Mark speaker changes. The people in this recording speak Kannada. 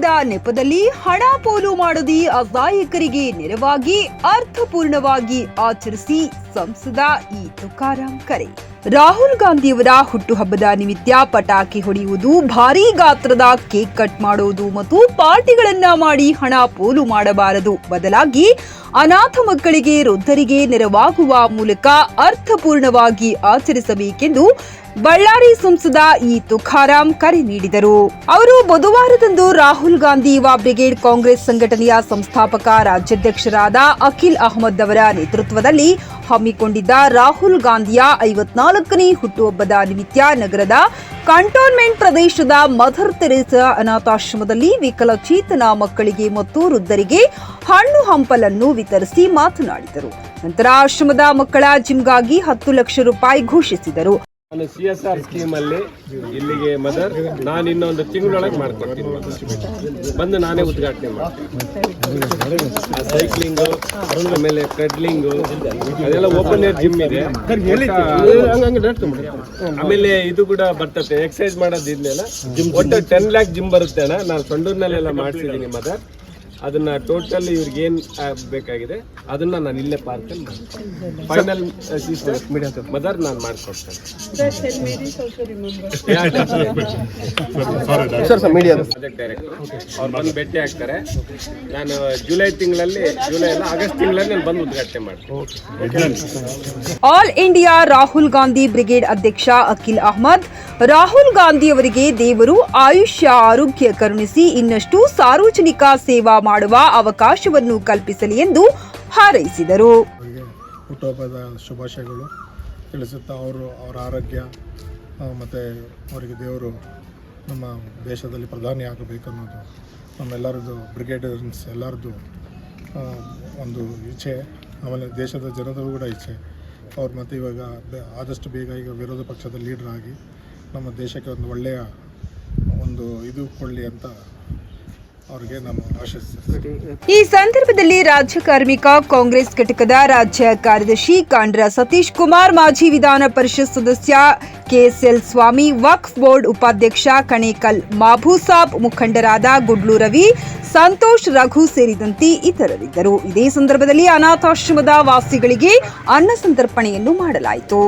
Speaker 1: ಕಾರ್ಯಕ್ರಮದ ನೆಪದಲ್ಲಿ ಹಣ ಪೋಲು ಮಾಡದೆ ಅಸಹಾಯಕರಿಗೆ ನೆರವಾಗಿ ಅರ್ಥಪೂರ್ಣವಾಗಿ ಆಚರಿಸಿ ಸಂಸದ ಇ ತುಕಾರಾಂ ಕರೆ. ರಾಹುಲ್ ಗಾಂಧಿಯವರ ಹುಟ್ಟುಹಬ್ಬದ ನಿಮಿತ್ತ ಪಟಾಕಿ ಹೊಡೆಯುವುದು, ಭಾರೀ ಗಾತ್ರದ ಕೇಕ್ ಕಟ್ ಮಾಡುವುದು ಮತ್ತು ಪಾರ್ಟಿಗಳನ್ನ ಮಾಡಿ ಹಣ ಪೋಲು ಮಾಡಬಾರದು. ಬದಲಾಗಿ ಅನಾಥ ಮಕ್ಕಳಿಗೆ, ವೃದ್ಧರಿಗೆ ನೆರವಾಗುವ ಮೂಲಕ ಅರ್ಥಪೂರ್ಣವಾಗಿ ಆಚರಿಸಬೇಕೆಂದು ಬಳ್ಳಾರಿ ಸಂಸದ ಇ ತುಕಾರಾಂ ಕರೆ ನೀಡಿದರು. ಅವರು ಬುಧವಾರದಂದು ರಾಹುಲ್ ಗಾಂಧಿ ಯುವ ಬ್ರಿಗೇಡ್ ಕಾಂಗ್ರೆಸ್ ಸಂಘಟನೆಯ ಸಂಸ್ಥಾಪಕ ರಾಜ್ಯಾಧ್ಯಕ್ಷರಾದ ಅಖಿಲ್ ಅಹ್ಮದ್ ಅವರ ನೇತೃತ್ವದಲ್ಲಿ ಹಮ್ಮಿಕೊಂಡಿದ್ದ ರಾಹುಲ್ ಗಾಂಧಿಯ 54ನೇ ಹುಟ್ಟುಹಬ್ಬದ ನಿಮಿತ್ತ ನಗರದ ಕಂಟೋನ್ಮೆಂಟ್ ಪ್ರದೇಶದ ಮದರ್ ತೆರೇಸಾ ಅನಾಥಾಶ್ರಮದಲ್ಲಿ ವಿಕಲಚೇತನ ಮಕ್ಕಳಿಗೆ ಮತ್ತು ವೃದ್ಧರಿಗೆ ಹಣ್ಣು ಹಂಪಲನ್ನು ವಿತರಿಸಿ ಮಾತನಾಡಿದರು. ನಂತರ ಆಶ್ರಮದ ಮಕ್ಕಳ ಜಿಮ್ಗಾಗಿ 10 ಲಕ್ಷ ರೂಪಾಯಿ ಘೋಷಿಸಿದರು.
Speaker 2: ನಾನು CSR ಸ್ಕೀಮ್ ಅಲ್ಲಿ ಇಲ್ಲಿಗೆ ಮದರ್ ನಾನು ಇನ್ನೊಂದು ತಿಂಗಳೊಳಗೆ ಮಾಡ್ಕೊಡ್ತೀನಿ. ಬಂದು ನಾನೇ ಉದ್ಘಾಟನೆ ಮಾಡ್ತೀನಿ. ಸೈಕ್ಲಿಂಗು, ಆಮೇಲೆ ಪೆಡ್ಲಿಂಗು, ಅದೆಲ್ಲ ಓಪನ್ ಏರ್ ಜಿಮ್ ಇದೆ. ಆಮೇಲೆ ಇದು ಕೂಡ ಬರ್ತದೆ, ಎಕ್ಸರ್ಸೈಸ್ ಮಾಡೋದಿಲ್ಲ. ಒಟ್ಟು 10 ಲ್ಯಾಕ್ ಜಿಮ್ ಬರುತ್ತೆ ಅಣ್ಣ. ನಾನು ಸೊಂಡೂರಿನಲ್ಲೆಲ್ಲ ಮಾಡಿಸಿದ್ದೀನಿ ಮದರ್. ಅದನ್ನ ಟೋಟಲ್ ಇವ್ರಿಗೆ ಏನ್ ಬೇಕಾಗಿದೆ ಅದನ್ನ ನಾನು ಇಲ್ಲೇ ಪಾರ್ಕಲ್ಲಿ ಫೈನಲ್ ಮದರ್ ನಾನು ಮಾಡ್ಕೊಡ್ತೇನೆ. ಪ್ರಾಜೆಕ್ಟ್ ಡೈರೆಕ್ಟರ್ ಅವ್ರು ಬಂದು ಭೇಟಿ ಆಗ್ತಾರೆ. ನಾನು ಜುಲೈ ಅಲ್ಲ ಆಗಸ್ಟ್ ತಿಂಗಳಲ್ಲಿ ನಾನು ಬಂದು ಉದ್ಘಾಟನೆ ಮಾಡ್ತೀನಿ.
Speaker 1: All India Rahul Gandhi brigade ಅಧ್ಯಕ್ಷ ಅಖಿಲ್ ಅಹ್ಮದ್, ರಾಹುಲ್ ಗಾಂಧಿ ಅವರಿಗೆ ದೇವರು ಆಯುಷ್ಯ ಆರೋಗ್ಯ ಕರುಣಿಸಿ ಇನ್ನಷ್ಟು ಸಾರ್ವಜನಿಕ ಸೇವಾ ಮಾಡುವ ಅವಕಾಶವನ್ನು ಕಲ್ಪಿಸಲಿ ಎಂದು ಹಾರೈಸಿದರು.
Speaker 3: ಹುಟ್ಟುಹಬ್ಬದ ಶುಭಾಶಯಗಳು ತಿಳಿಸುತ್ತಾ ಅವರ ಆರೋಗ್ಯ ಮತ್ತು ಅವರಿಗೆ ದೇವರು ನಮ್ಮ ದೇಶದಲ್ಲಿ ಪ್ರಧಾನಿ ಆಗಬೇಕು ಅನ್ನೋದು ನಮ್ಮೆಲ್ಲರದ್ದು, ಬ್ರಿಗೇಡಿಯರ್ಸ್ ಎಲ್ಲರದ್ದು ಒಂದು ಇಚ್ಛೆ. ಆಮೇಲೆ ದೇಶದ ಜನರಿಗೂ ಕೂಡ ಇಚ್ಛೆ. ಅವ್ರು ಮತ್ತು ಇವಾಗ ಆದಷ್ಟು ಬೇಗ ಈಗ ವಿರೋಧ ಪಕ್ಷದ ಲೀಡರ್ ಆಗಿ ನಮ್ಮ ದೇಶಕ್ಕೆ ಒಂದು ಒಳ್ಳೆಯ ಇದು ಕೊಡಲಿ ಅಂತ ಅವರಿಗೆ ನಾನು ಆಶಿಸ್ತೀನಿ.
Speaker 1: ಈ ಸಂದರ್ಭದಲ್ಲಿ ರಾಜ್ಯ ಕಾರ್ಮಿಕ ಕಾಂಗ್ರೆಸ್ ಘಟಕದ ರಾಜ್ಯ ಕಾರ್ಯದರ್ಶಿ ಕಾಂಡ್ರ ಸತೀಶ್ ಕುಮಾರ್, ಮಾಜಿ ವಿಧಾನ ಪರಿಷತ್ ಸದಸ್ಯ KSL ಸ್ವಾಮಿ, ವಕ್ಫ್ ಬೋರ್ಡ್ ಉಪಾಧ್ಯಕ್ಷ ಕಣೇಕಲ್ ಮಾಬೂಸಾಬ್, ಮುಖಂಡರಾದ ಗುಡ್ಲು ರವಿ, ಸಂತೋಷ್, ರಘು ಸೇರಿದಂತೆ ಇತರರಿದ್ದರು. ಇದೇ ಸಂದರ್ಭದಲ್ಲಿ ಅನಾಥಾಶ್ರಮದ ವಾಸಿಗಳಿಗೆ ಅನ್ನ ಸಂತರ್ಪಣೆಯನ್ನು ಮಾಡಲಾಯಿತು.